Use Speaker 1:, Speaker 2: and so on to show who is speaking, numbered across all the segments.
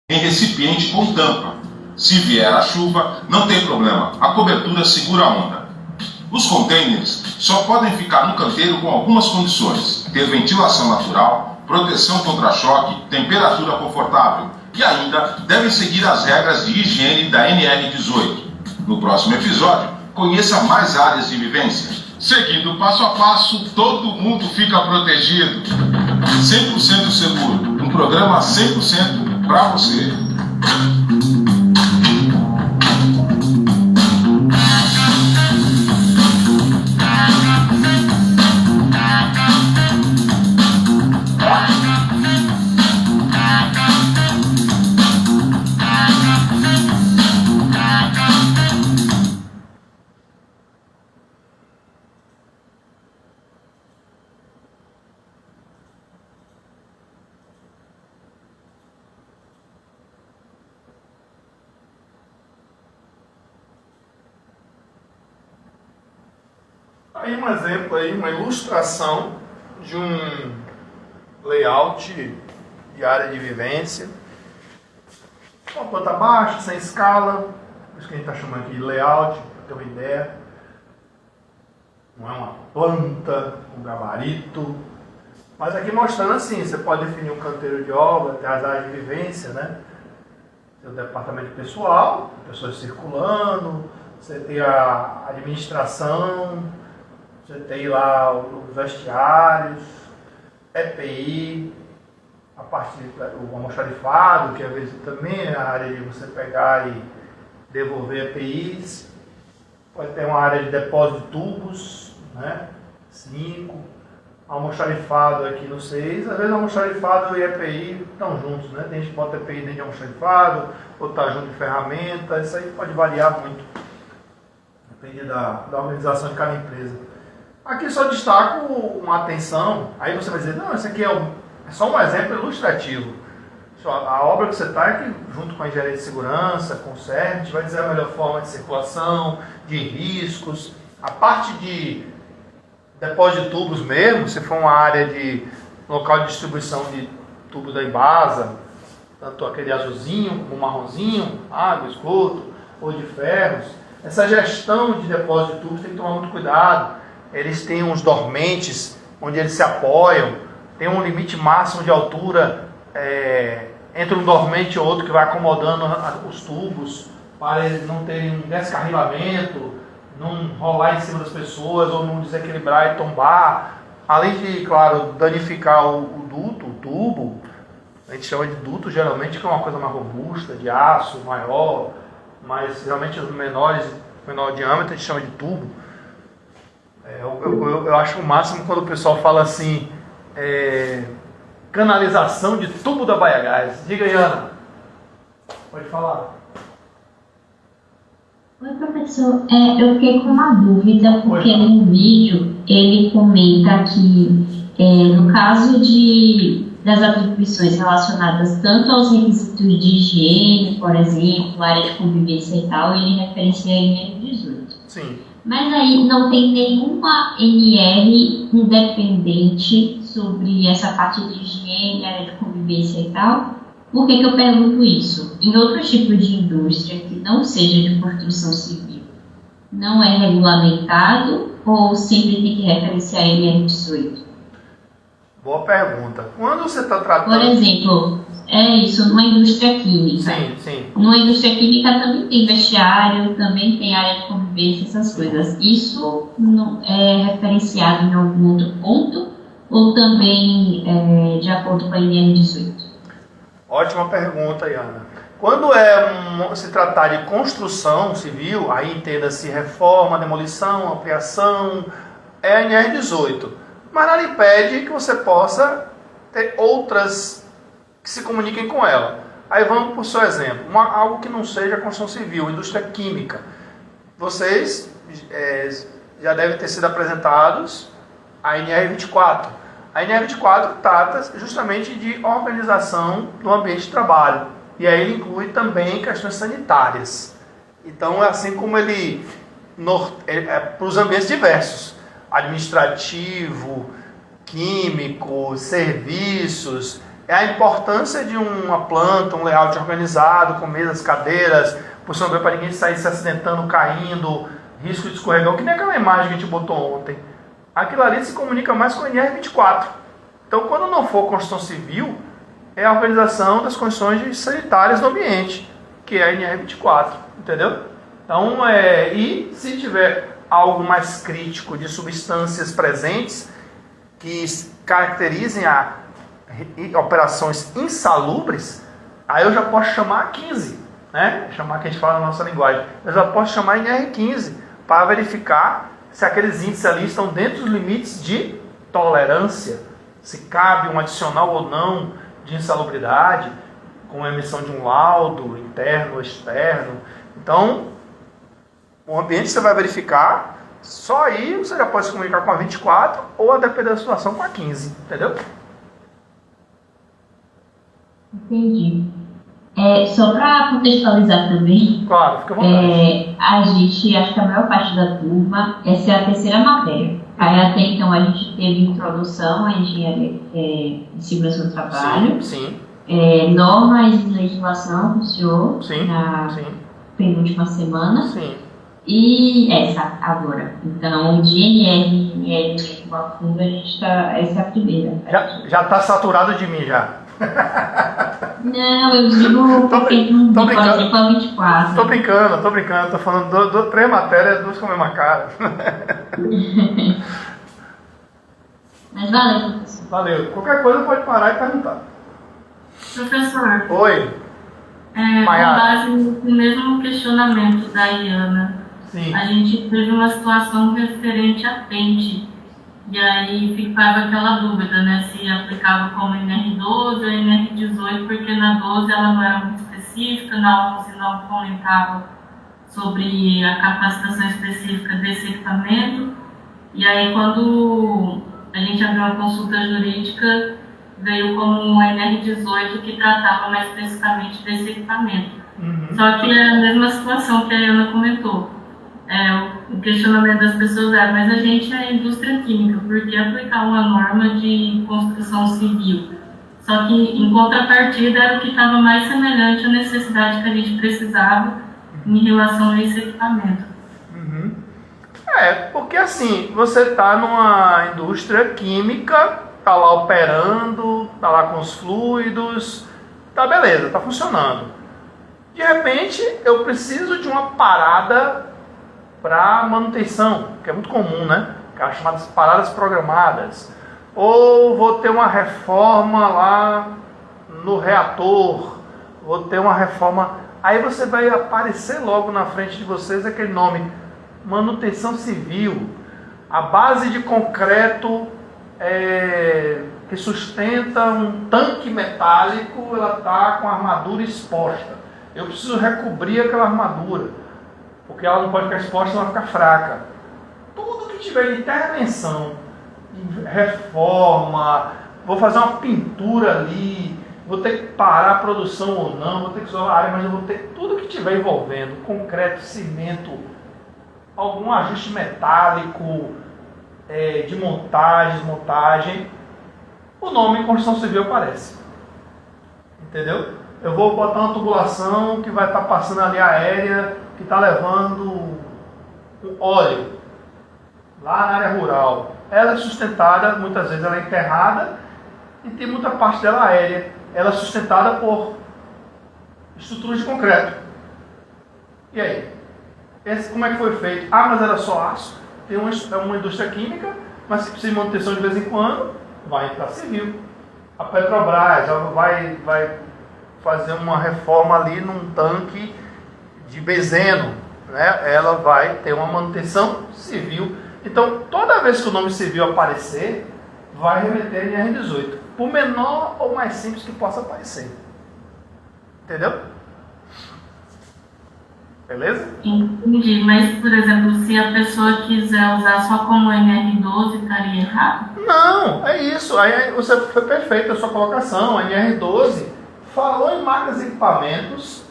Speaker 1: em recipiente com tampa. Se vier a chuva, não tem problema, a cobertura segura a onda. Os containers só podem ficar no canteiro com algumas condições: ter ventilação natural, proteção contra choque, temperatura confortável e ainda devem seguir as regras de higiene da NR18. No próximo episódio, conheça mais áreas de vivência. Seguindo passo a passo, todo mundo fica protegido. 100% seguro, um programa 100% para você.
Speaker 2: Aí um exemplo aí, uma ilustração de um layout de área de vivência. Uma planta baixa, sem escala, isso que a gente está chamando aqui de layout, para ter uma ideia. Não é uma planta com gabarito. Mas aqui mostrando assim, você pode definir um canteiro de obra, ter as áreas de vivência, né? Tem o departamento pessoal, pessoas circulando, você tem a administração, você tem lá os vestiários, EPI, a parte do almoxarifado, que às vezes também é a área de você pegar e devolver EPIs. Pode ter uma área de depósito de tubos, né? 5. Almoxarifado aqui no 6. Às vezes almoxarifado e EPI estão juntos, né? Tem gente que bota EPI dentro de almoxarifado, ou está junto de ferramenta. Isso aí pode variar muito. Depende da organização de cada empresa. Aqui só destaco uma atenção. Aí você vai dizer, não, isso aqui é só um exemplo ilustrativo. A obra que você está é que, junto com a engenharia de segurança, com o CERT, vai dizer a melhor forma de circulação, de riscos. A parte de depósito de tubos mesmo, se for uma área de local de distribuição de tubos da Embasa, tanto aquele azulzinho como o marronzinho, água, esgoto, ou de ferros, essa gestão de depósito de tubos tem que tomar muito cuidado. Eles têm uns dormentes onde eles se apoiam, tem um limite máximo de altura entre um dormente e outro que vai acomodando os tubos para eles não terem um descarrilamento, não rolar em cima das pessoas ou não desequilibrar e tombar. Além de, claro, danificar o duto, o tubo, a gente chama de duto geralmente, que é uma coisa mais robusta, de aço, maior, mas geralmente os menor diâmetro a gente chama de tubo. Eu acho o máximo quando o pessoal fala assim, canalização de tubo da Baiagás. Diga aí, Ana. Pode falar.
Speaker 3: Oi, professor. Eu fiquei com uma dúvida, porque no vídeo ele comenta que, no caso das atribuições relacionadas tanto aos requisitos de higiene, por exemplo, área de convivência e tal, ele referencia a NR18.
Speaker 2: Sim.
Speaker 3: Mas aí não tem nenhuma NR independente sobre essa parte de higiene, área de convivência e tal. Por que eu pergunto isso? Em outros tipos de indústria que não seja de construção civil, não é regulamentado ou sempre tem que referenciar a NR18?
Speaker 2: Boa pergunta. Quando você está tratando...
Speaker 3: Por exemplo, numa indústria química.
Speaker 2: Sim.
Speaker 3: Numa indústria química também tem vestiário, também tem área de convivência, essas coisas. Isso não é referenciado em algum outro ponto ou também de acordo com a NR18?
Speaker 2: Ótima pergunta, Iana. Quando se tratar de construção civil, aí entenda-se reforma, demolição, ampliação, é a NR18. Mas nada impede que você possa ter outras que se comuniquem com ela. Aí vamos para o seu exemplo, algo que não seja construção civil, indústria química. Vocês já devem ter sido apresentados a NR24. A NR24 trata justamente de organização do ambiente de trabalho. E aí ele inclui também questões sanitárias. Então, assim como ele para os ambientes diversos, administrativo, químico, serviços, é a importância de uma planta, um layout organizado, com mesas, cadeiras, posicionamento para ninguém sair se acidentando, caindo, risco de escorregão, que nem aquela imagem que a gente botou ontem. Aquilo ali se comunica mais com o NR24. Então, quando não for construção civil, é a organização das condições sanitárias do ambiente, que é a NR24, entendeu? Então, e se tiver algo mais crítico de substâncias presentes que caracterizem operações insalubres, aí eu já posso chamar a 15, né? Chamar que a gente fala na nossa linguagem. Eu já posso chamar NR15 para verificar se aqueles índices ali estão dentro dos limites de tolerância, se cabe um adicional ou não de insalubridade, com a emissão de um laudo interno ou externo. Então, o ambiente você vai verificar, só aí você já pode se comunicar com a 24 ou, a depender da situação, com a 15, entendeu?
Speaker 3: Entendi. Só para contextualizar também,
Speaker 2: Claro, fica à vontade.
Speaker 3: a gente, acho que a maior parte da turma, essa é a terceira matéria. Aí até então a gente teve introdução à engenharia de segurança do trabalho,
Speaker 2: Sim.
Speaker 3: normas e legislação com o senhor
Speaker 2: Sim.
Speaker 3: na
Speaker 2: Sim.
Speaker 3: penúltima semana.
Speaker 2: Sim.
Speaker 3: E essa agora. Então, de NR com a fundo, a gente tá. Essa é a primeira.
Speaker 2: Já está saturado de mim já.
Speaker 3: Não, eu digo porque
Speaker 2: tô brincando.
Speaker 3: com a 24.
Speaker 2: Tô brincando. Tô falando 3 matérias, 2 com a mesma cara.
Speaker 3: Mas valeu, professor.
Speaker 2: Valeu. Qualquer coisa pode parar e perguntar.
Speaker 4: Professor,
Speaker 2: Oi.
Speaker 4: com
Speaker 2: Maiara.
Speaker 4: base no mesmo questionamento da Iana,
Speaker 2: Sim.
Speaker 4: a gente teve uma situação referente à pente. E aí ficava aquela dúvida, né? Se aplicava como NR12 ou NR18, porque na 12 ela não era muito específica, na 11 não comentava sobre a capacitação específica desse equipamento. E aí quando a gente abriu uma consulta jurídica, veio como um NR18 que tratava mais especificamente desse equipamento.
Speaker 2: Uhum.
Speaker 4: Só que é a mesma situação que a Ana comentou. O questionamento das pessoas mas a gente é indústria química, por que aplicar uma norma de construção civil? Só que, em contrapartida, era o que estava mais semelhante à necessidade que a gente precisava em relação a esse equipamento.
Speaker 2: Uhum. Porque assim, você está numa indústria química, está lá operando, está lá com os fluidos, tá beleza, está funcionando. De repente, eu preciso de uma parada para manutenção, que é muito comum, né? Aquelas chamadas paradas programadas. Ou vou ter uma reforma lá no reator, vou ter uma reforma. Aí você vai aparecer logo na frente de vocês aquele nome, manutenção civil. A base de concreto que sustenta um tanque metálico, ela está com a armadura exposta. Eu preciso recobrir aquela armadura, porque ela não pode ficar exposta, ela vai ficar fraca. Tudo que tiver de intervenção, de reforma, vou fazer uma pintura ali, vou ter que parar a produção ou não, vou ter que isolar a área, mas eu vou ter tudo que tiver envolvendo, concreto, cimento, algum ajuste metálico, de montagem, desmontagem, o nome construção civil aparece. Entendeu? Eu vou botar uma tubulação que vai estar passando ali aérea, que está levando o óleo lá na área rural. Ela é sustentada, muitas vezes ela é enterrada e tem muita parte dela aérea. Ela é sustentada por estruturas de concreto. E aí? Como é que foi feito? Mas era só aço. Tem uma indústria química, mas se precisa de manutenção de vez em quando, vai entrar civil. A Petrobras vai fazer uma reforma ali num tanque de benzeno, né? Ela vai ter uma manutenção civil. Então, toda vez que o nome civil aparecer, vai remeter a NR18, por menor ou mais simples que possa aparecer. Entendeu? Beleza?
Speaker 4: Entendi, mas, por exemplo, se a pessoa quiser usar só como NR12, estaria errado?
Speaker 2: Não, é isso. Aí você foi perfeito a sua colocação. A NR12 falou em máquinas e equipamentos,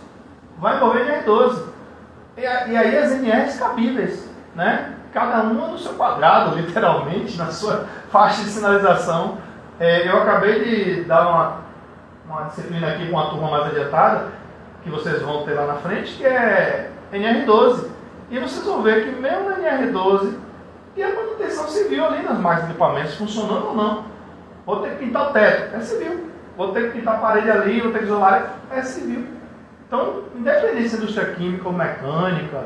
Speaker 2: vai envolver NR12. E aí as NRs cabíveis, né? Cada uma no seu quadrado, literalmente, na sua faixa de sinalização. Eu acabei de dar uma disciplina aqui com uma turma mais adiantada, que vocês vão ter lá na frente, que é NR12. E vocês vão ver que mesmo na NR12 tem a manutenção civil ali nas máquinas de equipamentos funcionando ou não. Vou ter que pintar o teto, é civil. Vou ter que pintar a parede ali, vou ter que isolar, é civil. Então, independente se é indústria química ou mecânica,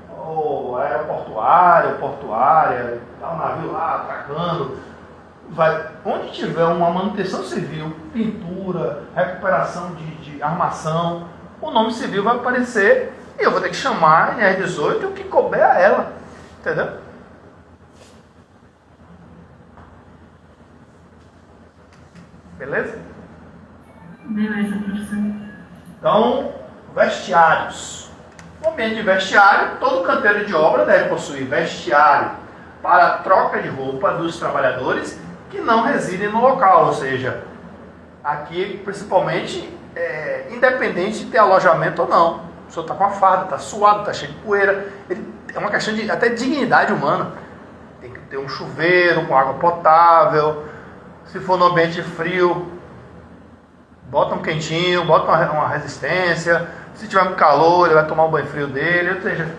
Speaker 2: ou aeroportuária, ou portuária, tá um navio lá atracando, onde tiver uma manutenção civil, pintura, recuperação de armação, o nome civil vai aparecer e eu vou ter que chamar a NR18 e o que couber a ela. Entendeu? Beleza?
Speaker 4: Beleza, professor.
Speaker 2: Então, vestiários. No ambiente de vestiário, todo canteiro de obra deve possuir vestiário para a troca de roupa dos trabalhadores que não residem no local, ou seja, aqui principalmente independente de ter alojamento ou não. A pessoa está com a farda, está suado, está cheio de poeira. É uma questão de até dignidade humana. Tem que ter um chuveiro com água potável. Se for no ambiente frio, bota um quentinho, bota uma resistência. Se tiver muito calor, ele vai tomar um banho frio dele. Ou seja,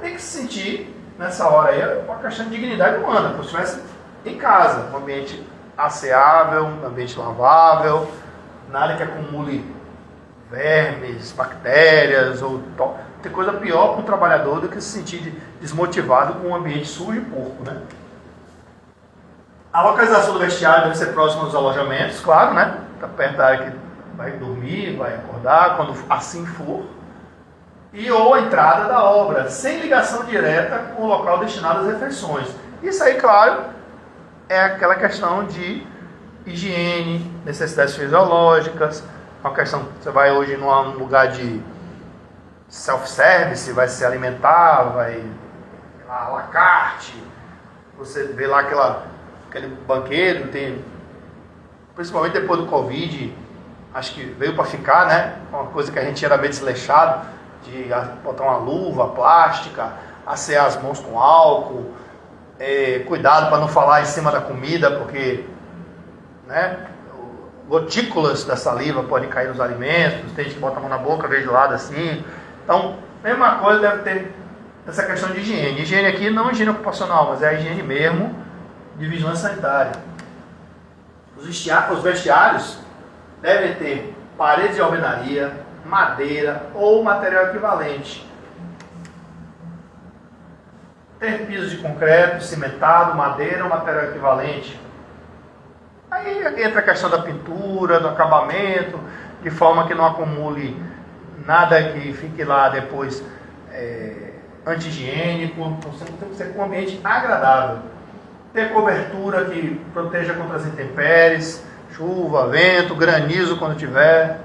Speaker 2: tem que se sentir nessa hora aí uma questão de dignidade humana, como se estivesse em casa, um ambiente asseável, um ambiente lavável, nada que acumule vermes, bactérias, ou tem coisa pior para o trabalhador do que se sentir desmotivado com um ambiente sujo e porco, né? A localização do vestiário deve ser próxima dos alojamentos, claro, né? Está perto da área que vai dormir, vai acordar, quando assim for. E ou a entrada da obra, sem ligação direta com o local destinado às refeições. Isso aí, claro, é aquela questão de higiene, necessidades fisiológicas, uma questão que você vai hoje num lugar de self-service, vai se alimentar, vai lá, à la carte, você vê lá aquele banqueiro, tem, principalmente depois do Covid, acho que veio para ficar, né? Uma coisa que a gente era meio desleixado, de botar uma luva plástica, assear as mãos com álcool, cuidado para não falar em cima da comida, porque, né, gotículas da saliva podem cair nos alimentos, tem gente que bota a mão na boca, vê de lado assim. Então, mesma coisa deve ter essa questão de higiene. Higiene aqui não é higiene ocupacional, mas é a higiene mesmo de vigilância sanitária. Os vestiários devem ter paredes de alvenaria, madeira ou material equivalente. Ter pisos de concreto, cimentado, madeira ou material equivalente. Aí entra a questão da pintura, do acabamento, de forma que não acumule nada que fique lá depois anti-higiênico. Então, tem que ser um ambiente agradável. Ter cobertura que proteja contra as intempéries, chuva, vento, granizo quando tiver.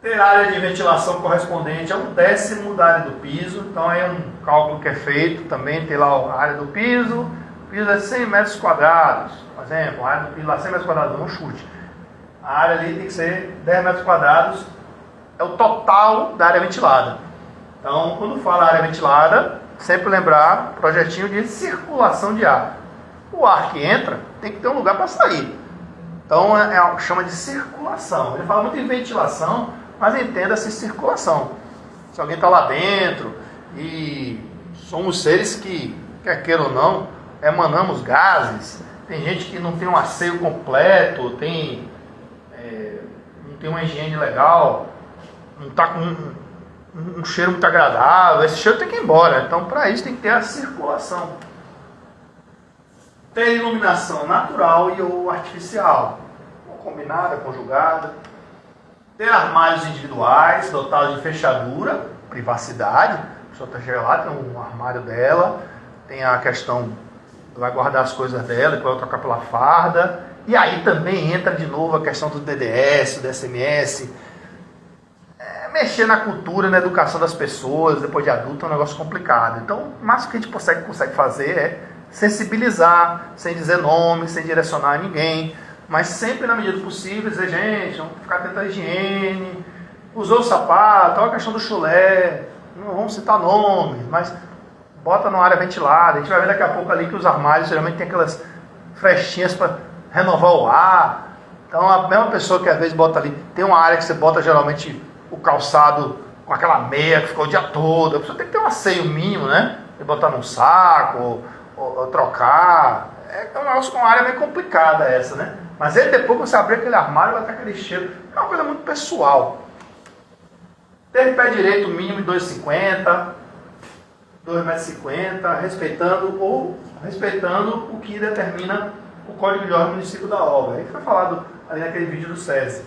Speaker 2: Ter área de ventilação correspondente a 1/10 da área do piso. Então é um cálculo que é feito também, ter lá a área do piso. O piso é 100 metros quadrados, por exemplo, a área do piso lá 100 metros quadrados, não chute. A área ali tem que ser 10 metros quadrados, é o total da área ventilada. Então, quando fala área ventilada, sempre lembrar projetinho de circulação de ar. O ar que entra tem que ter um lugar para sair. Então, chama de circulação. Ele fala muito em ventilação, mas entenda-se circulação. Se alguém está lá dentro e somos seres que, quer queira ou não, emanamos gases. Tem gente que não tem um asseio completo, não tem uma higiene legal, não está com um cheiro muito agradável. Esse cheiro tem que ir embora. Então, para isso, tem que ter a circulação. Ter iluminação natural e ou artificial, ou combinada, conjugada. Ter armários individuais, dotados de fechadura, privacidade. A pessoa está chegando lá, tem um armário dela, tem a questão, vai guardar as coisas dela, depois vai trocar pela farda. E aí também entra de novo a questão do DDS, do SMS. Mexer na cultura, na educação das pessoas, depois de adulto, é um negócio complicado. Então, o máximo que a gente consegue fazer é sensibilizar, sem dizer nome, sem direcionar ninguém, mas sempre na medida do possível dizer, gente, vamos ficar atento à higiene, usou o sapato, olha a questão do chulé, não vamos citar nomes, mas bota numa área ventilada. A gente vai ver daqui a pouco ali que os armários geralmente tem aquelas frestinhas para renovar o ar, Então a mesma pessoa que às vezes bota ali, tem uma área que você bota geralmente o calçado com aquela meia que ficou o dia todo, a pessoa tem que ter um asseio mínimo, né? De botar num saco, ou trocar. É um negócio com uma área meio complicada essa, né? Mas aí depois que você abrir aquele armário, vai estar aquele cheiro. É uma coisa muito pessoal. Ter pé direito mínimo de 2,50, 2,50 m, respeitando o que determina o Código de Ordem do Município da obra. Aí foi falado ali naquele vídeo do SESI.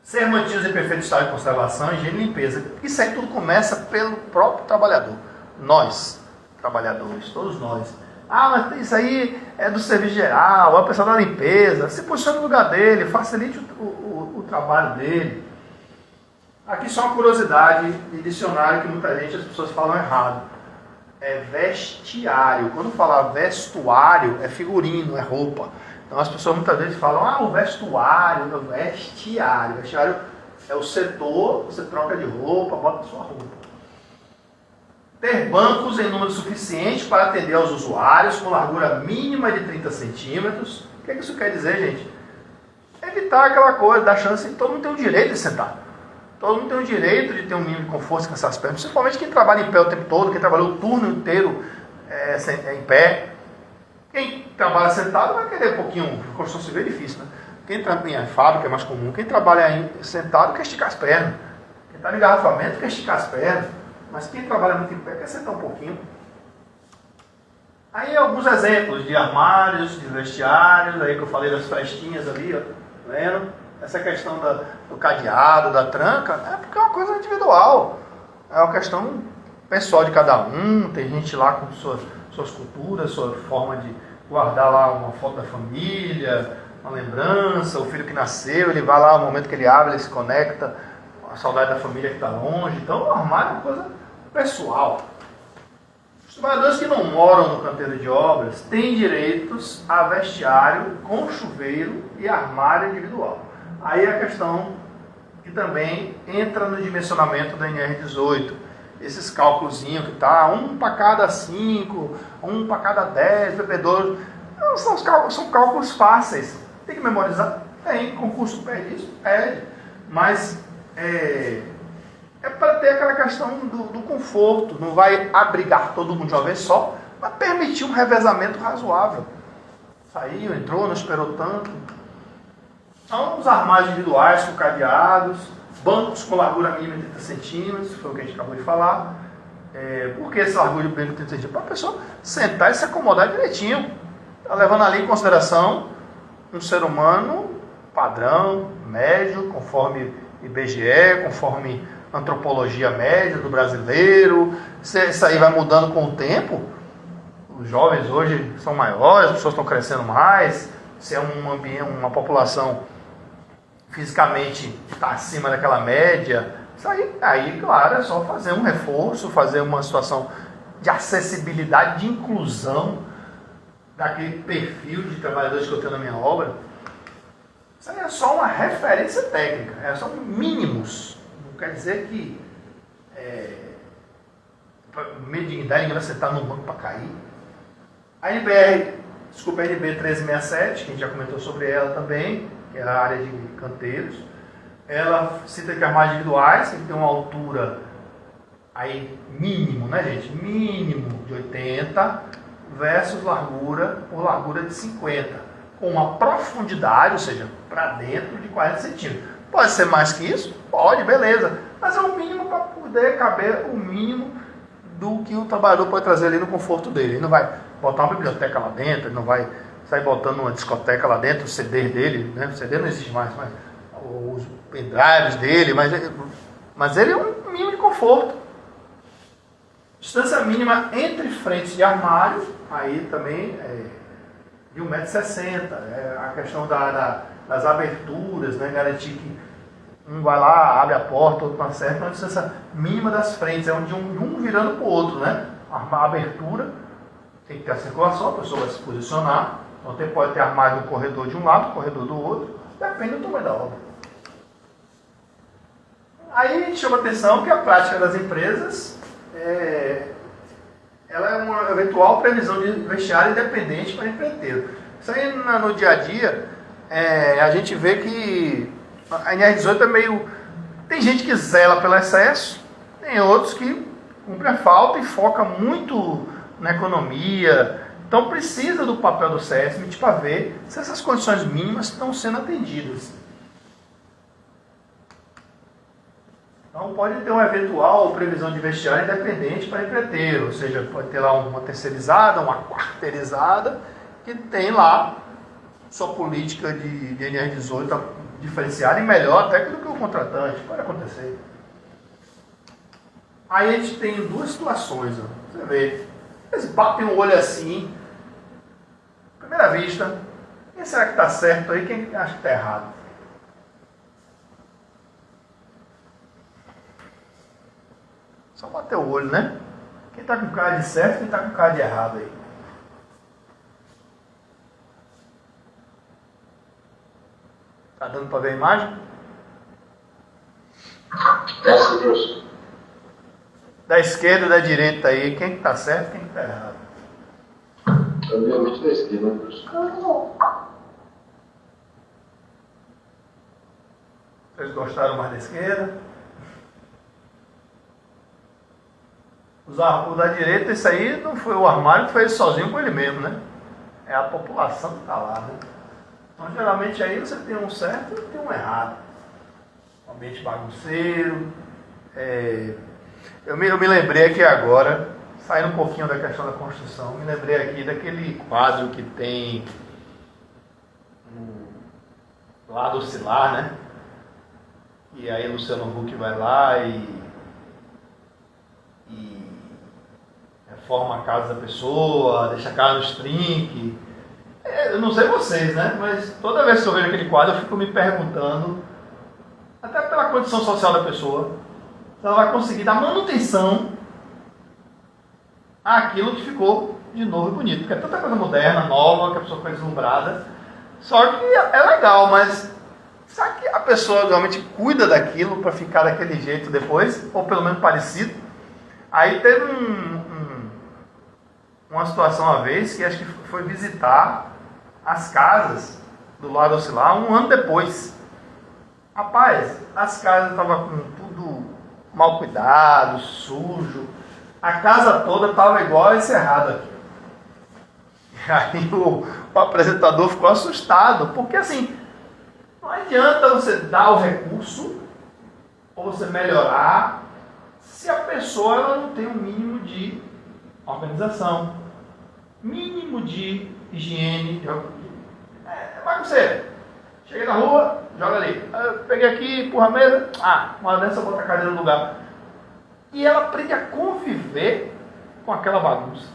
Speaker 2: Ser mantidos em perfeito estado de conservação, higiene e limpeza. Isso aí tudo começa pelo próprio trabalhador. Nós, trabalhadores, todos nós. Ah, mas isso aí é do serviço geral, é o pessoal da limpeza. Se posicione no lugar dele, facilite o trabalho dele. Aqui só uma curiosidade de dicionário que muita gente, as pessoas falam errado. É vestiário. Quando falar vestuário, é figurino, é roupa. Então as pessoas muitas vezes falam, o vestuário, o vestiário. Vestiário é o setor, você troca de roupa, bota a sua roupa. Ter bancos em número suficiente para atender aos usuários, com largura mínima de 30 centímetros. O que isso quer dizer, gente? Evitar aquela coisa, dar chance de todo mundo ter o direito de sentar. Todo mundo tem o direito de ter um mínimo de conforto com essas pernas, principalmente quem trabalha em pé o tempo todo, quem trabalhou o turno inteiro em pé. Quem trabalha sentado vai querer um pouquinho, construção civil é difícil, né? Quem trabalha em fábrica é mais comum, quem trabalha sentado quer esticar as pernas. Quem está em engarrafamento quer esticar as pernas, mas quem trabalha muito em pé quer sentar um pouquinho. Aí alguns exemplos de armários, de vestiários, aí que eu falei das frestinhas ali, ó, tá vendo? Essa questão do cadeado, da tranca, é porque é uma coisa individual. É uma questão pessoal de cada um. Tem gente lá com suas culturas, sua forma de guardar lá uma foto da família, uma lembrança, o filho que nasceu, ele vai lá, no momento que ele abre, ele se conecta com a saudade da família que está longe. Então o armário é uma coisa pessoal. Os trabalhadores que não moram no canteiro de obras têm direitos a vestiário com chuveiro e armário individual. Aí a questão que também entra no dimensionamento da NR18. Esses cálculozinhos que tá, 1 para cada 5, 1 para cada 10, bebedor. São cálculos fáceis. Tem que memorizar? Tem. Concurso pede isso? Pede. Mas é para ter aquela questão do conforto. Não vai abrigar todo mundo de uma vez só, mas permitir um revezamento razoável. Saiu, entrou, não esperou tanto. São os armários individuais com cadeados, bancos com largura mínima de 30 centímetros, foi o que a gente acabou de falar. Por que essa largura mínima de 30 centímetros? Para a pessoa sentar e se acomodar direitinho. Está levando ali em consideração um ser humano padrão, médio, conforme IBGE, conforme antropologia média do brasileiro. Isso aí vai mudando com o tempo. Os jovens hoje são maiores, as pessoas estão crescendo mais. Se é um ambiente, uma população fisicamente está acima daquela média, isso aí, claro, é só fazer um reforço, fazer uma situação de acessibilidade, de inclusão daquele perfil de trabalhadores que eu tenho na minha obra. Isso aí é só uma referência técnica, são mínimos. Não quer dizer que meio dignidade, ninguém vai sentar no banco para cair. A NBR 1367, que a gente já comentou sobre ela também, que é a área de canteiros, ela cita que armários individuais tem que ter uma altura aí mínimo, né, gente? Mínimo de 80 versus largura por largura de 50, com uma profundidade, ou seja, para dentro de 40 centímetros. Pode ser mais que isso? Pode, beleza. Mas é o mínimo para poder caber o mínimo do que o trabalhador pode trazer ali no conforto dele. Ele não vai botar uma biblioteca lá dentro, ele não vai sair botando uma discoteca lá dentro, o CD dele, né? O CD não existe mais, mas os pendrives dele, mas ele é um mínimo de conforto. Distância mínima entre frentes de armário, aí também de 1,60 m. A questão das aberturas, né? Garantir que um vai lá, abre a porta, outro não acerta, uma distância mínima das frentes, é de um virando para o outro, né? A abertura, tem que ter a circulação, a pessoa vai se posicionar, então pode ter armário no corredor de um lado, corredor do outro, depende do tamanho da obra. Aí chama atenção que a prática das empresas ela é uma eventual previsão de vestiário independente para empreiteiro. Isso aí no dia a dia a gente vê que a NR18 é meio... Tem gente que zela pelo excesso, tem outros que cumprem a falta e foca muito na economia. Então precisa do papel do SESMIT para ver se essas condições mínimas estão sendo atendidas. Então pode ter uma eventual previsão de vestiário independente para empreiteiro, ou seja, pode ter lá uma terceirizada, uma quarteirizada, que tem lá sua política de NR18 diferenciada e melhor até do que o contratante. Pode acontecer. Aí a gente tem duas situações. Ó. Você vê, eles batem o olho assim, primeira vista, quem será que está certo aí, quem acha que está errado? Só bater o olho, né? Quem está com cara de certo, quem está com cara de errado aí. Tá dando para ver a imagem?
Speaker 1: Graças a Deus.
Speaker 2: Da esquerda e da direita aí, quem está certo, quem está errado?
Speaker 1: Obviamente da esquerda, né, professor?
Speaker 2: Vocês gostaram mais da esquerda? O da direita, isso aí não foi o armário que fez sozinho com ele mesmo, né? É a população que está lá, né? Então, geralmente aí você tem um certo e tem um errado. Um ambiente bagunceiro. Eu me lembrei aqui agora, saindo um pouquinho da questão da construção, me lembrei aqui daquele quadro que tem no lado oscilar, né? E aí Luciano Huck vai lá e reforma a casa da pessoa, deixa a casa nos trinques. Eu não sei vocês, né? Mas toda vez que eu vejo aquele quadro eu fico me perguntando, até pela condição social da pessoa, se ela vai conseguir dar manutenção àquilo que ficou de novo e bonito. Porque é tanta coisa moderna, nova, que a pessoa fica deslumbrada. Só que é legal, mas será que a pessoa realmente cuida daquilo para ficar daquele jeito depois? Ou pelo menos parecido? Aí teve uma situação uma vez que acho que foi visitar as casas do lado oscilar um ano depois. Rapaz, as casas estavam com tudo mal cuidado, sujo. A casa toda estava igual encerrada aqui. E aí o apresentador ficou assustado, porque assim, não adianta você dar o recurso ou você melhorar se a pessoa ela não tem um mínimo de organização, mínimo de higiene. Bagunceiro. Cheguei na rua, joga ali. Eu peguei aqui, empurra a mesa. Uma dessa eu boto a cadeira no lugar. E ela aprende a conviver com aquela bagunça.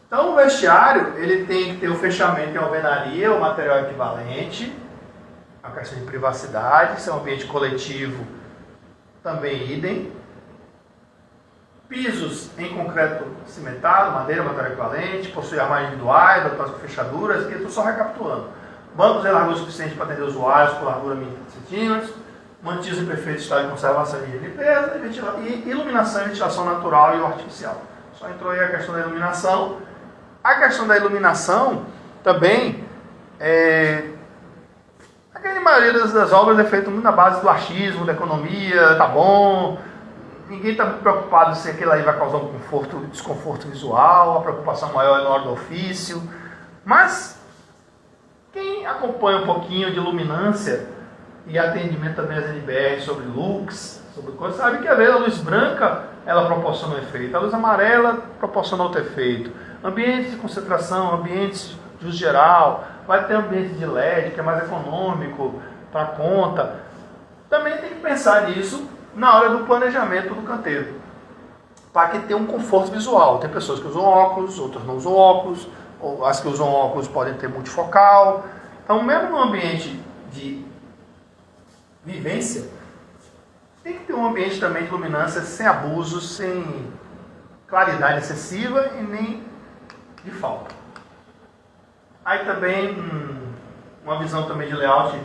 Speaker 2: Então o vestiário, ele tem que ter o fechamento em alvenaria, o material equivalente, a questão de privacidade, se é um ambiente coletivo, também idem. Pisos em concreto cimentado, madeira, material equivalente, possui armários individuais, dotados com fechaduras, aqui eu estou só recapitulando. Bancos em largura suficiente para atender usuários com largura mínima de centímetros, mantidos em perfeito estado de conservação e limpeza, e iluminação e ventilação natural e artificial. Só entrou aí a questão da iluminação. A questão da iluminação também a grande maioria das obras é feita muito na base do achismo, da economia, tá bom. Ninguém está muito preocupado se aquilo aí vai causar um desconforto visual, a preocupação maior é na hora do ofício. Mas quem acompanha um pouquinho de luminância e atendimento também às NBR sobre lux, sobre coisas, sabe que às vezes a luz branca ela proporciona um efeito, a luz amarela proporciona outro efeito. Ambientes de concentração, ambientes de uso geral, vai ter ambiente de LED que é mais econômico para conta. Também tem que pensar nisso na hora do planejamento do canteiro, para que tenha um conforto visual. Tem pessoas que usam óculos, outras não usam óculos, ou as que usam óculos podem ter multifocal. Então, mesmo no ambiente de vivência, tem que ter um ambiente também de luminância sem abusos, sem claridade excessiva e nem de falta. Aí também uma visão também de layout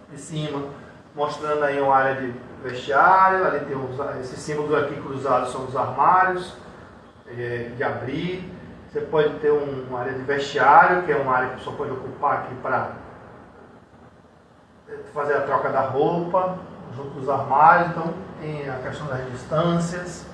Speaker 2: de cima, mostrando aí uma área de vestiário, ali tem esses símbolos aqui cruzados são os armários de abrir, Você pode ter uma área de vestiário, que é uma área que a pessoa pode ocupar aqui para fazer a troca da roupa, junto dos armários. Então tem a questão das distâncias.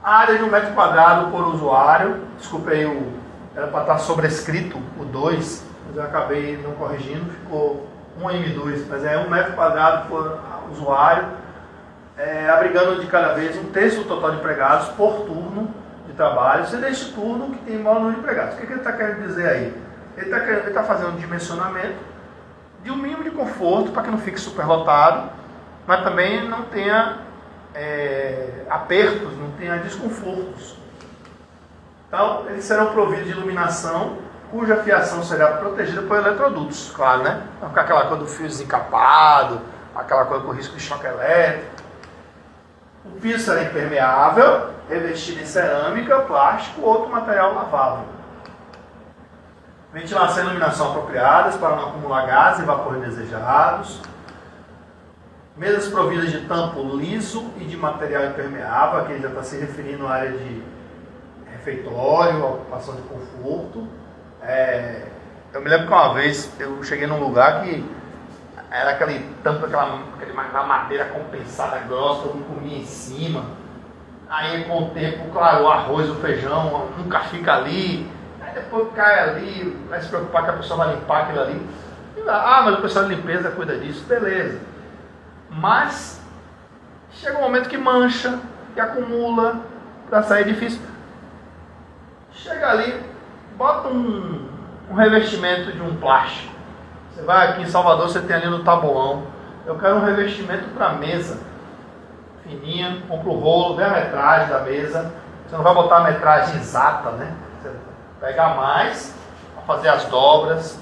Speaker 2: A área de 1 metro quadrado por usuário, desculpe aí, era para estar sobrescrito o 2, mas eu acabei não corrigindo, ficou 1M2, mas é 1 metro quadrado por usuário, abrigando de cada vez 1/3 do total de empregados por turno de trabalho, sendo este turno que tem maior número de empregados. O que ele está querendo dizer aí? Ele está fazendo um dimensionamento de um mínimo de conforto para que não fique superlotado, mas também não tenha apertos, não tenha desconfortos. Então, eles serão providos de iluminação, cuja fiação será protegida por eletrodutos, claro, né? Não ficar aquela coisa do fio desencapado, aquela coisa com risco de choque elétrico. O piso será impermeável, revestido em cerâmica, plástico ou outro material lavável. Ventilação e iluminação apropriadas para não acumular gases e vapor indesejados. Mesas providas de tampo liso e de material impermeável, aqui ele já está se referindo à área de refeitório, ocupação de conforto. Eu me lembro que uma vez eu cheguei num lugar que era aquele tampo, aquela madeira compensada grossa, todo mundo comia em cima. Aí com o tempo, claro, o arroz, o feijão nunca fica ali. Aí depois cai ali, vai se preocupar que a pessoa vai limpar aquilo ali. Mas o pessoal de limpeza cuida disso, beleza. Mas chega um momento que mancha, que acumula, para sair difícil. Chega ali, bota um revestimento de um plástico. Você vai aqui em Salvador, você tem ali no Taboão. Eu quero um revestimento para mesa. Fininha, compra o rolo, vê a metragem da mesa. Você não vai botar a metragem exata, né? Você pega mais, para fazer as dobras,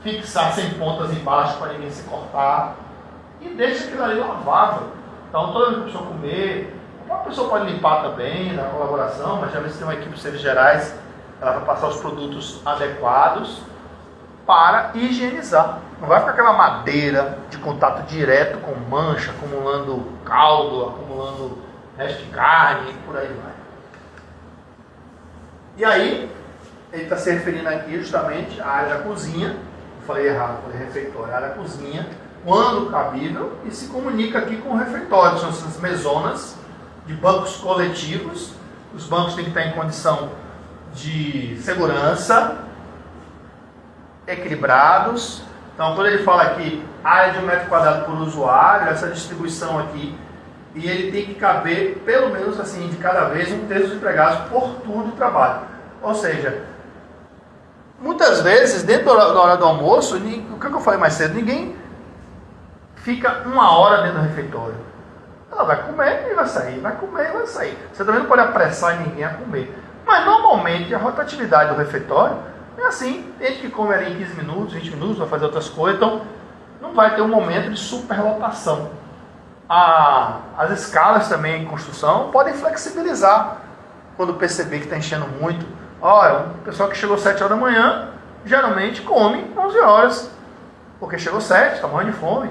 Speaker 2: fixar sem pontas embaixo para ninguém se cortar. E deixa aquilo ali lavável. Então toda vez que a pessoa comer, a pessoa pode limpar também na colaboração, mas geralmente tem uma equipe de serviços gerais, ela vai passar os produtos adequados para higienizar. Não vai ficar aquela madeira de contato direto com mancha, acumulando caldo, acumulando resto de carne e por aí vai. E aí, ele está se referindo aqui justamente à área da cozinha. Eu falei errado, falei refeitório, a área da cozinha, quando cabível, e se comunica aqui com o refeitório. São essas mesonas de bancos coletivos. Os bancos têm que estar em condição de segurança, equilibrados. Então, quando ele fala aqui, área de 1 metro quadrado por usuário, essa distribuição aqui, e ele tem que caber, pelo menos assim, de cada vez, 1/3 dos empregados por turno de trabalho. Ou seja, muitas vezes, dentro da hora do almoço, o que eu falei mais cedo, ninguém fica 1 hora dentro do refeitório. Ela vai comer e vai sair, vai comer e vai sair. Você também não pode apressar ninguém a comer. Mas normalmente a rotatividade do refeitório é assim. Tem gente que come ali em 15 minutos, 20 minutos, vai fazer outras coisas, então não vai ter um momento de superlotação. As escalas também em construção podem flexibilizar quando perceber que está enchendo muito. Olha, o pessoal que chegou 7 horas da manhã geralmente come 11 horas, porque chegou 7, está morrendo de fome.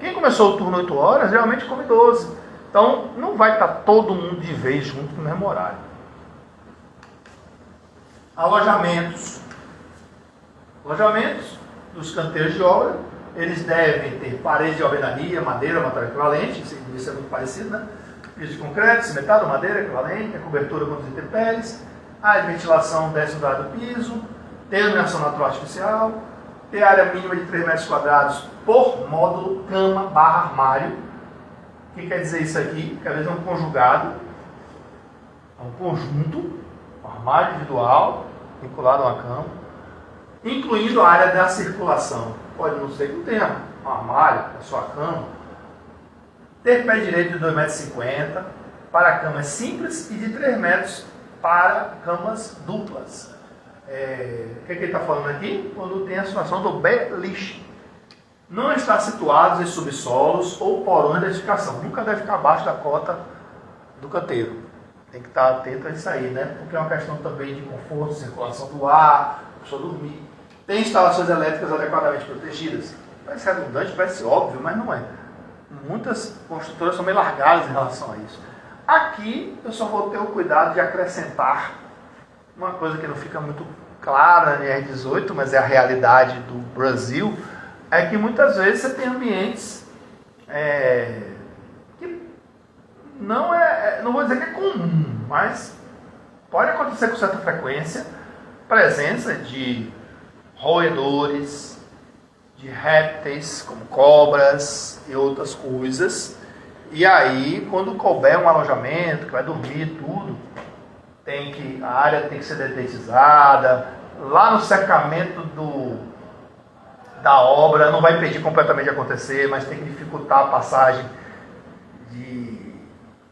Speaker 2: Quem começou o turno 8 horas, geralmente come 12. Então, não vai estar todo mundo de vez junto no mesmo horário. Alojamentos. Alojamentos dos canteiros de obra, eles devem ter paredes de alvenaria, madeira, material equivalente, isso é muito parecido, né? Piso de concreto, cimentado, madeira equivalente, a cobertura contra os intempéries, a ventilação 10º andar do piso, ter iluminação natural artificial, ter área mínima de 3 metros quadrados por módulo, cama, armário. O que quer dizer isso aqui? Que às vezes é um conjugado, é um conjunto, um armário individual, vinculado a uma cama, incluindo a área da circulação. Pode não ser que não tenha um armário, a sua cama. Ter pé direito de 2,50 m para camas simples e de 3 metros para camas duplas. O que ele está falando aqui? Quando tem a situação do beliche. Não está situados em subsolos ou porões de edificação. Nunca deve ficar abaixo da cota do canteiro. Tem que estar atento a isso aí, né? Porque é uma questão também de conforto, circulação do ar, a pessoa dormir. Tem instalações elétricas adequadamente protegidas. Parece redundante, parece óbvio, mas não é. Muitas construtoras são meio largadas em relação a isso. Aqui eu só vou ter o cuidado de acrescentar uma coisa que não fica muito clara na NR18, mas é a realidade do Brasil, é que muitas vezes você tem ambientes que não vou dizer que é comum, mas pode acontecer com certa frequência, presença de roedores, de répteis, como cobras e outras coisas. E aí, quando couber um alojamento, que vai dormir tudo, a área tem que ser dedetizada. Lá no cercamento da obra, não vai impedir completamente de acontecer, mas tem que dificultar a passagem de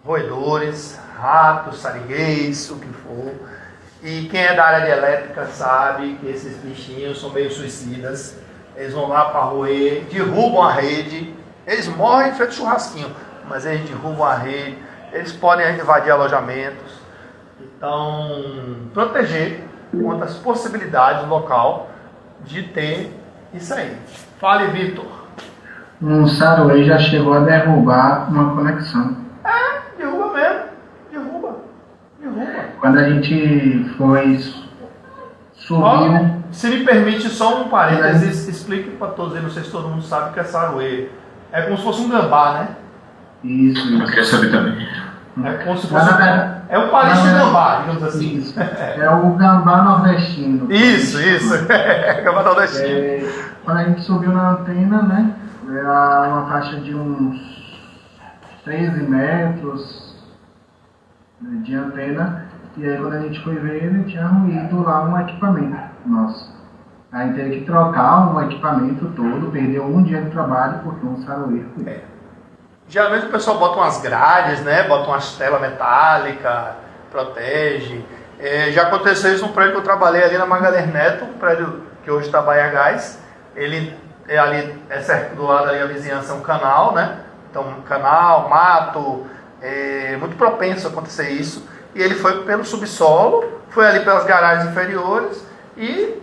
Speaker 2: roedores, ratos, sarigueis, o que for. E quem é da área de elétrica sabe que esses bichinhos são meio suicidas. Eles vão lá para roer, derrubam a rede, eles morrem feito churrasquinho, mas eles derrubam a rede, eles podem invadir alojamentos. Então, proteger quanto às possibilidades do local de ter isso aí. Fale, Vitor.
Speaker 5: Um saruê já chegou a derrubar uma conexão.
Speaker 2: Derruba mesmo. Derruba.
Speaker 5: Quando a gente foi subir...
Speaker 2: Se me permite só um parênteses, explique para todos aí, não sei se todo mundo sabe o que é saruê. É como se fosse um gambá, né?
Speaker 5: Isso.
Speaker 6: Eu quero saber também.
Speaker 2: É como se fosse é o palito do gambá, digamos assim.
Speaker 5: Isso. É o gambá nordestino.
Speaker 2: Isso. Gambá nordestino.
Speaker 5: Quando a gente subiu na antena, né? Era uma faixa de uns 13 metros de antena. E aí quando a gente foi ver, ele tinha ruído lá um equipamento nosso. Aí teve que trocar um equipamento todo, perdeu um dia de trabalho porque um saruê foi.
Speaker 2: Geralmente o pessoal bota umas grades, né? Bota umas telas metálicas, protege. Já aconteceu isso num prédio que eu trabalhei ali na Magalhães Neto, um prédio que hoje está Bahia Gás. Ele é ali, certo do lado ali a vizinhança é um canal, né? Então canal, mato, muito propenso a acontecer isso. E ele foi pelo subsolo, foi ali pelas garagens inferiores e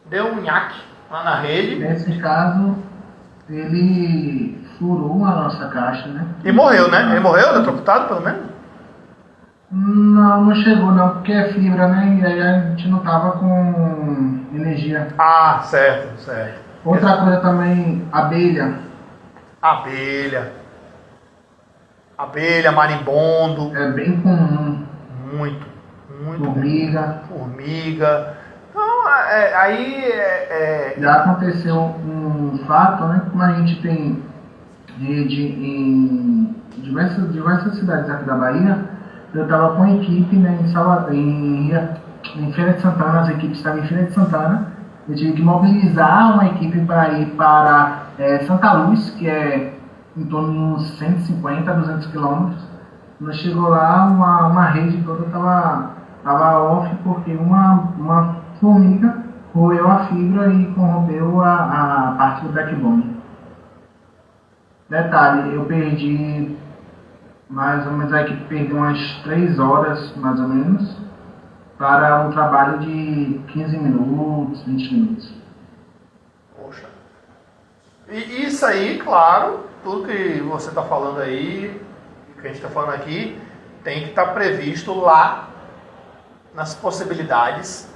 Speaker 2: deu um nhaque lá na rede.
Speaker 5: Nesse caso, ele furou a nossa caixa, né?
Speaker 2: E morreu, né? Ele morreu, eletrocutado pelo menos?
Speaker 5: Não chegou não, porque é fibra, né? E aí a gente não tava com energia.
Speaker 2: Ah, certo.
Speaker 5: Outra coisa também, abelha.
Speaker 2: Abelha, marimbondo.
Speaker 5: É bem comum.
Speaker 2: Muito.
Speaker 5: Formiga.
Speaker 2: Então,
Speaker 5: Já aconteceu um fato, né? Como a gente tem rede em diversas cidades aqui da Bahia, eu estava com a equipe, né, em Feira de Santana, as equipes estavam em Feira de Santana, eu tive que mobilizar uma equipe para ir para Santa Luz, que é em torno de uns 150 a 200 quilômetros. Quando chegou lá, uma rede toda estava off, porque uma formiga roeu a fibra e corrompeu a parte do backbone. Detalhe, eu perdi mais ou menos, a equipe perdeu umas 3 horas, mais ou menos, para um trabalho de 15 minutos, 20 minutos.
Speaker 2: Poxa. E isso aí, claro, tudo que você está falando aí, que a gente está falando aqui, tem que estar previsto lá nas possibilidades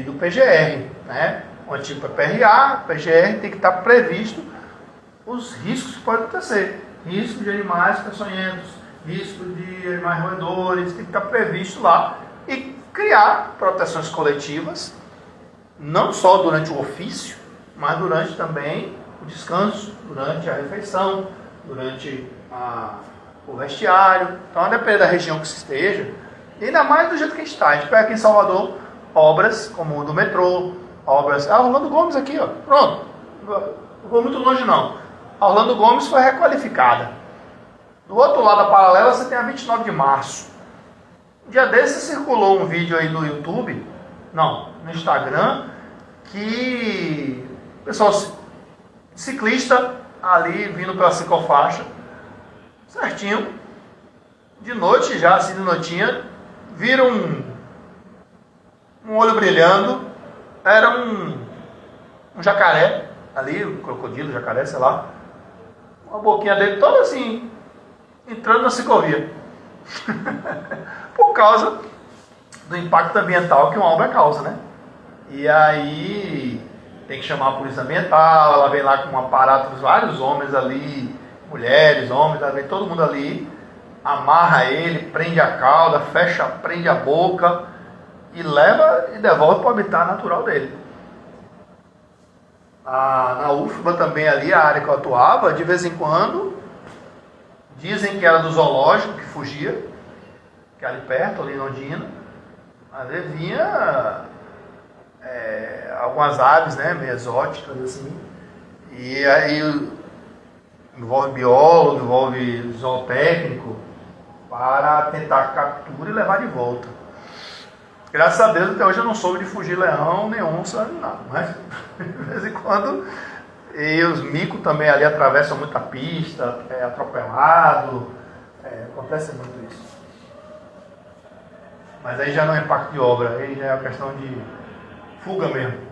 Speaker 2: do PGR, né? O antigo PPRA, PGR, tem que estar previsto os riscos que podem acontecer. Risco de animais peçonhentos, risco de animais roedores, tem que estar previsto lá e criar proteções coletivas, não só durante o ofício, mas durante também o descanso, durante a refeição, durante o vestiário. Então, a depender da região que se esteja, e ainda mais do jeito que a gente está. A gente pega aqui em Salvador obras como o do metrô, obras... Orlando Gomes aqui, ó. Pronto. Não vou muito longe, não. A Orlando Gomes foi requalificada. Do outro lado da paralela, você tem a 29 de março. Um dia desses circulou um vídeo aí no YouTube, no Instagram, que o pessoal ciclista ali vindo pela ciclofaixa, certinho, de noite já, assim de noitinha, viram um olho brilhando, era um jacaré ali, um crocodilo, jacaré, sei lá, uma boquinha dele toda assim, entrando na ciclovia. Por causa do impacto ambiental que uma obra causa, né? E aí tem que chamar a polícia ambiental, ela vem lá com um aparato dos vários homens ali, mulheres, homens, ela vem todo mundo ali, amarra ele, prende a cauda, prende a boca e leva e devolve para o habitat natural dele. Na UFBA também ali, a área que eu atuava, de vez em quando, dizem que era do zoológico que fugia, que é ali perto, ali em Londrina, mas ele vinha algumas aves, né, meio exóticas assim, e aí envolve biólogo, envolve zootécnico, para tentar captura e levar de volta. Graças a Deus até hoje eu não soube de fugir leão, nem onça, nem nada, mas de vez em quando, e os micos também ali atravessam muita pista, atropelado, acontece muito isso. Mas aí já não é impacto de obra, aí já é uma questão de fuga mesmo.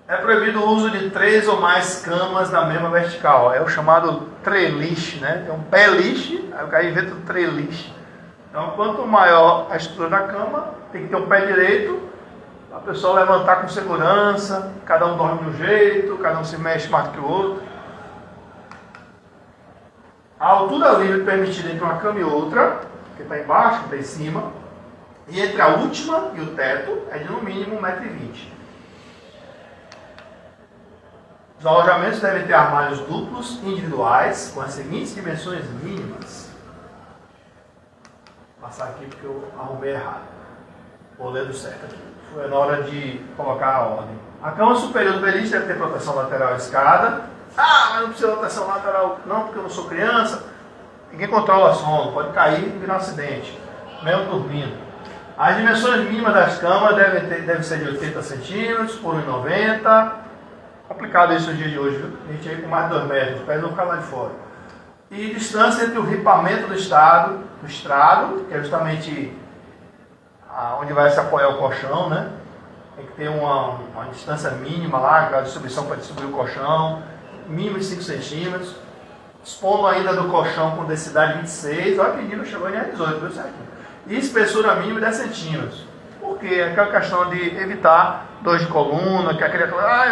Speaker 2: É proibido o uso de 3 ou mais camas na mesma vertical. É o chamado treliche, né? Tem um beliche, aí o cara inventa o treliche. Então, quanto maior a estrutura da cama, tem que ter um pé direito, a pessoa levantar com segurança, cada um dorme de um jeito, cada um se mexe mais do que o outro. A altura livre permitida entre uma cama e outra, que está embaixo, que está em cima, e entre a última e o teto é de no mínimo 1,20 m. Os alojamentos devem ter armários duplos individuais com as seguintes dimensões mínimas. Vou passar aqui porque eu arrumei errado. Vou ler do certo aqui. Foi na hora de colocar a ordem. A cama superior do beliche deve ter proteção lateral à escada. Ah, mas não precisa de proteção lateral. Não, porque eu não sou criança. Ninguém controla sono. Pode cair e virar um acidente. Mesmo dormindo. As dimensões mínimas das camas devem ser de 80 centímetros por 1,90 m. Complicado isso no dia de hoje, viu? A gente aí com mais de 2 metros, os pés vão ficar lá de fora. E distância entre o ripamento do estrado, que é justamente onde vai se apoiar o colchão, né? Tem que ter uma distância mínima lá, aquela distribuição para distribuir o colchão, mínimo de 5 centímetros. Dispondo ainda do colchão com densidade 26, olha que nível chegou em 18, viu certinho? E espessura mínima de 10 centímetros. Por quê? Aquela questão de evitar dor de coluna, que é aquele,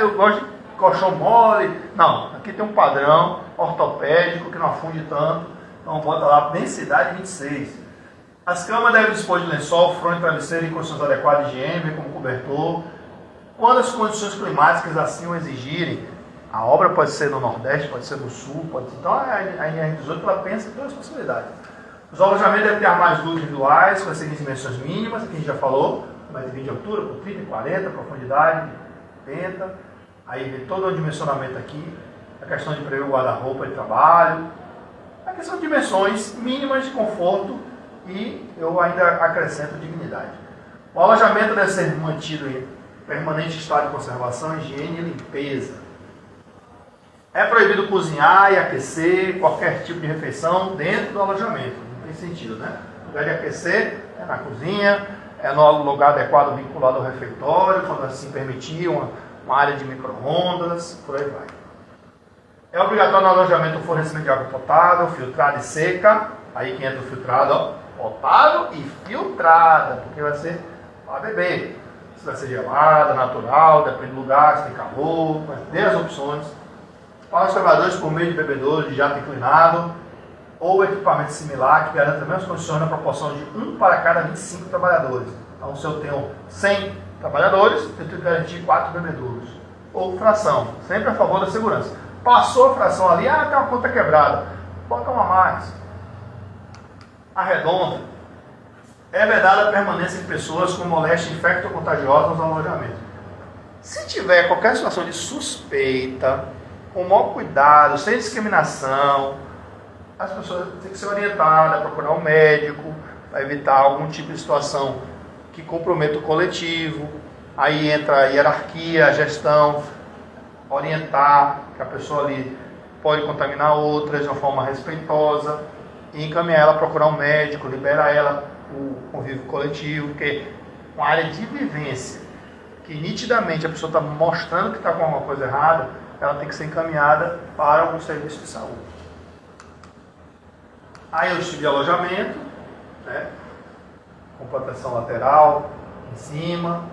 Speaker 2: eu gosto de colchão mole. Não, aqui tem um padrão ortopédico que não afunde tanto, então bota lá densidade 26. As camas devem dispor de lençol, fronha e travesseiro em condições adequadas de higiene, como cobertor. Quando as condições climáticas assim o exigirem, a obra pode ser no Nordeste, pode ser no Sul, pode ser... Então a NR18 ela pensa em todas as possibilidades. Os alojamentos devem ter armários duplos individuais, com as seguintes dimensões mínimas, que a gente já falou, 1,20 m de altura, por 30 e 40, profundidade 80. Aí vem todo o dimensionamento aqui, a questão de prever o guarda-roupa de trabalho, a questão de dimensões mínimas de conforto e eu ainda acrescento dignidade. O alojamento deve ser mantido em permanente estado de conservação, higiene e limpeza. É proibido cozinhar e aquecer qualquer tipo de refeição dentro do alojamento. Não tem sentido, né? O lugar de aquecer é na cozinha, é no lugar adequado vinculado ao refeitório, quando assim permitir, uma área de micro-ondas, por aí vai. É obrigatório no alojamento o fornecimento de água potável, filtrada e seca. Aí que entra o filtrado, ó, potável e filtrada, porque vai ser para beber. Se vai ser gelada, natural, depende do lugar, se tem calor, mas dê as opções. Para os trabalhadores por meio de bebedouros de jato inclinado ou equipamento similar que garanta as mesmas condições na proporção de 1 para cada 25 trabalhadores. Então, se eu tenho 100 trabalhadores, eu tenho que garantir 4 bebedouros. Ou fração, sempre a favor da segurança. Passou a fração ali, tem uma conta quebrada, bota uma mais. Arredonda. É vedada a permanência de pessoas com moléstia infecto-contagiosa nos alojamentos. Se tiver qualquer situação de suspeita, com o maior cuidado, sem discriminação, as pessoas têm que ser orientadas a procurar um médico, para evitar algum tipo de situação que comprometa o coletivo. Aí entra a hierarquia, a gestão, orientar que a pessoa ali pode contaminar outras de uma forma respeitosa e encaminhar ela a procurar um médico, liberar ela o convívio coletivo, porque é uma área de vivência que nitidamente a pessoa está mostrando que está com alguma coisa errada, ela tem que ser encaminhada para um serviço de saúde. Aí o tipo de alojamento, né? Com proteção lateral, em cima.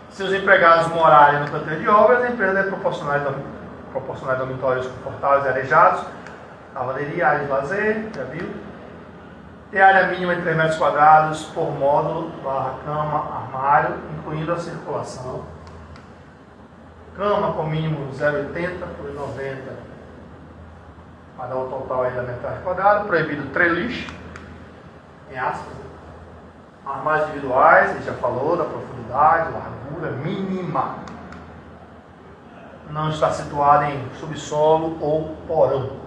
Speaker 2: Se os empregados morarem no canteiro de obras, a empresa deve proporcionar dormitórios confortáveis e arejados, lavanderia, área de lazer, já viu? Ter área mínima de 3 metros quadrados por módulo, barra cama, armário, incluindo a circulação. Cama com mínimo 0,80 por 90, para dar um total aí da metade quadrada. Proibido treliche, em aspas. Armários individuais, ele já falou da profundidade, largura mínima. Não está situado em subsolo ou porão.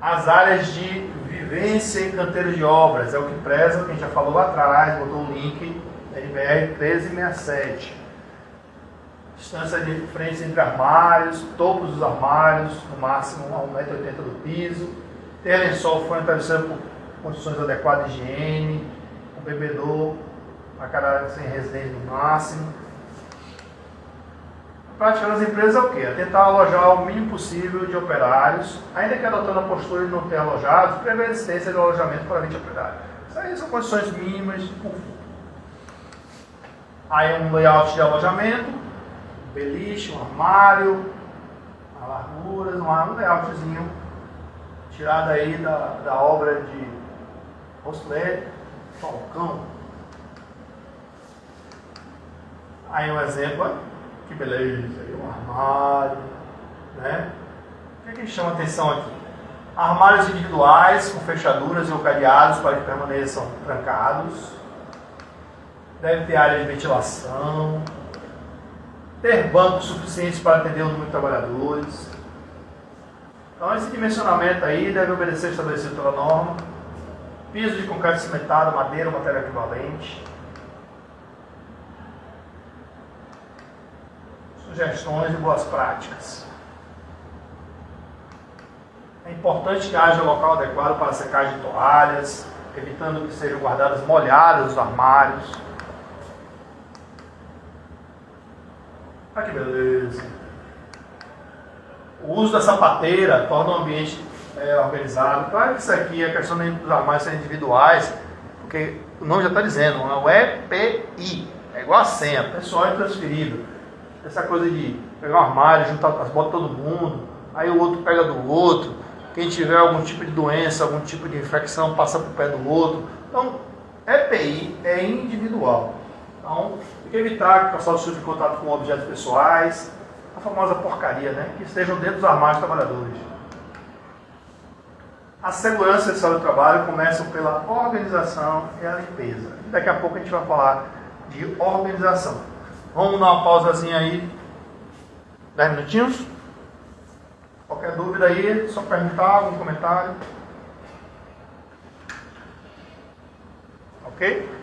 Speaker 2: As áreas de vivência em canteiros de obras, é o que preza, que a gente já falou lá atrás, botou o link, NBR 1367. Distância de frente entre armários, topos dos armários, no máximo a 1,80 m do piso. Ter lençol fone travesseiro por condições adequadas de higiene, um bebedor a cada sem residência no máximo. A prática das empresas é o quê? É tentar alojar o mínimo possível de operários, ainda que adotando a postura de não ter alojados, prever a existência de alojamento para 20 operários. Isso aí são condições mínimas de conforto. Aí um layout de alojamento, um beliche, um armário, uma largura, um layoutzinho tirado aí da obra de Roslet, Falcão. Aí um exemplo, olha, que beleza, aí um armário, né? O que chama atenção aqui? Armários individuais com fechaduras ou cadeados para que permaneçam trancados. Deve ter área de ventilação. Ter bancos suficientes para atender o número de trabalhadores. Então esse dimensionamento aí deve obedecer o estabelecido pela norma. Piso de concreto cimentado, madeira ou matéria equivalente. Sugestões e boas práticas. É importante que haja local adequado para a secagem de toalhas, evitando que sejam guardadas molhadas os armários. Olha que beleza. O uso da sapateira torna o ambiente organizado. Claro que isso aqui é questão dos armários serem individuais, porque o nome já está dizendo, é o EPI, é igual a senha, pessoal é transferível. Essa coisa de pegar um armário, juntar as botas de todo mundo, aí o outro pega do outro, quem tiver algum tipo de doença, algum tipo de infecção, passa para o pé do outro. Então, EPI é individual. Então, tem que evitar que o pessoal esteja em contato com objetos pessoais, a famosa porcaria, né? Que estejam dentro dos armários dos trabalhadores. A segurança e a saúde do trabalho começam pela organização e a limpeza. Daqui a pouco a gente vai falar de organização. Vamos dar uma pausazinha aí, 10 minutinhos. Qualquer dúvida aí, só perguntar, algum comentário. Ok?